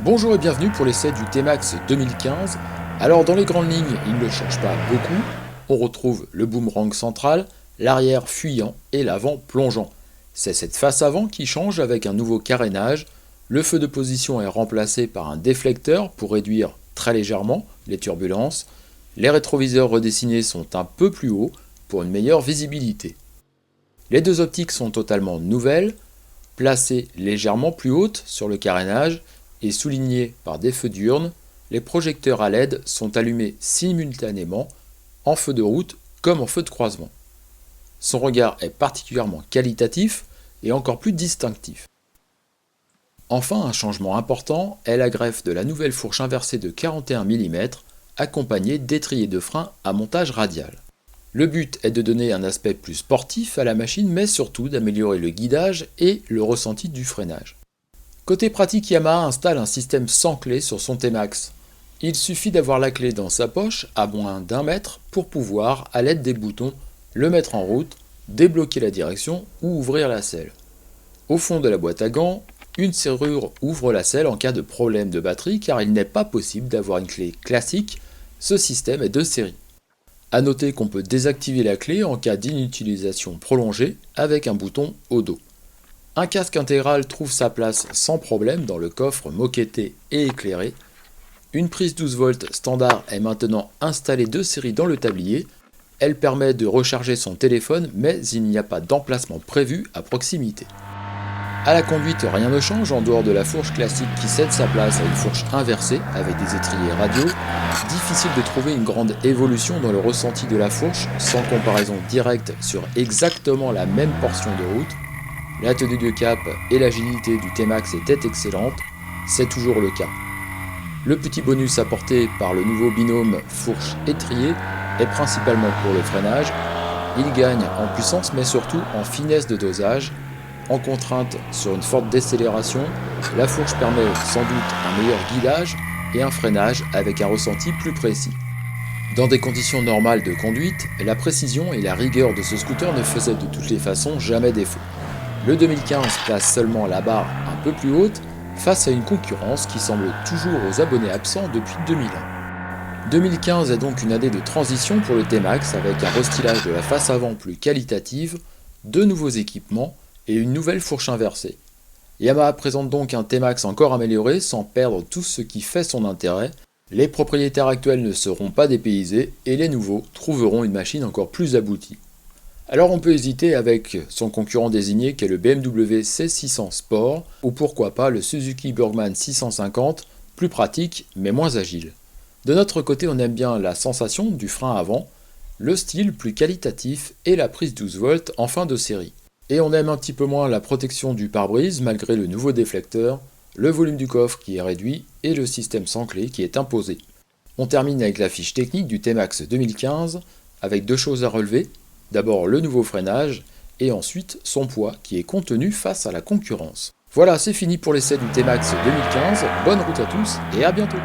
Bonjour et bienvenue pour l'essai du T-Max 2015. Alors dans les grandes lignes, il ne change pas beaucoup. On retrouve le boomerang central, l'arrière fuyant et l'avant plongeant. C'est cette face avant qui change avec un nouveau carénage. Le feu de position est remplacé par un déflecteur pour réduire très légèrement les turbulences. Les rétroviseurs redessinés sont un peu plus hauts pour une meilleure visibilité. Les deux optiques sont totalement nouvelles, placées légèrement plus hautes sur le carénage et soulignés par des feux diurnes. Les projecteurs à LED sont allumés simultanément en feu de route comme en feu de croisement. Son regard est particulièrement qualitatif et encore plus distinctif. Enfin, un changement important est la greffe de la nouvelle fourche inversée de 41 mm accompagnée d'étriers de frein à montage radial. Le but est de donner un aspect plus sportif à la machine, mais surtout d'améliorer le guidage et le ressenti du freinage. Côté pratique, Yamaha installe un système sans clé sur son T-Max. Il suffit d'avoir la clé dans sa poche à moins d'1 mètre pour pouvoir, à l'aide des boutons, le mettre en route, débloquer la direction ou ouvrir la selle. Au fond de la boîte à gants, une serrure ouvre la selle en cas de problème de batterie car il n'est pas possible d'avoir une clé classique, ce système est de série. A noter qu'on peut désactiver la clé en cas d'inutilisation prolongée avec un bouton au dos. Un casque intégral trouve sa place sans problème dans le coffre moquetté et éclairé. Une prise 12 volts standard est maintenant installée de série dans le tablier. Elle permet de recharger son téléphone, mais il n'y a pas d'emplacement prévu à proximité. À la conduite, rien ne change en dehors de la fourche classique qui cède sa place à une fourche inversée avec des étriers radiaux. Difficile de trouver une grande évolution dans le ressenti de la fourche sans comparaison directe sur exactement la même portion de route. La tenue de cap et l'agilité du T-Max étaient excellentes, c'est toujours le cas. Le petit bonus apporté par le nouveau binôme fourche-étrier est principalement pour le freinage. Il gagne en puissance mais surtout en finesse de dosage. En contrainte sur une forte décélération, la fourche permet sans doute un meilleur guidage et un freinage avec un ressenti plus précis. Dans des conditions normales de conduite, la précision et la rigueur de ce scooter ne faisaient de toutes les façons jamais défaut. Le 2015 place seulement la barre un peu plus haute face à une concurrence qui semble toujours aux abonnés absents depuis 2001. 2015 est donc une année de transition pour le T-Max avec un restylage de la face avant plus qualitative, de nouveaux équipements et une nouvelle fourche inversée. Yamaha présente donc un T-Max encore amélioré sans perdre tout ce qui fait son intérêt. Les propriétaires actuels ne seront pas dépaysés et les nouveaux trouveront une machine encore plus aboutie. Alors on peut hésiter avec son concurrent désigné qu'est le BMW C600 Sport ou pourquoi pas le Suzuki Burgman 650, plus pratique mais moins agile. De notre côté on aime bien la sensation du frein avant, le style plus qualitatif et la prise 12 volts en fin de série. Et on aime un petit peu moins la protection du pare-brise malgré le nouveau déflecteur, le volume du coffre qui est réduit et le système sans clé qui est imposé. On termine avec la fiche technique du T-Max 2015 avec deux choses à relever. D'abord le nouveau freinage et ensuite son poids qui est contenu face à la concurrence. Voilà, c'est fini pour l'essai du T-Max 2015. Bonne route à tous et à bientôt.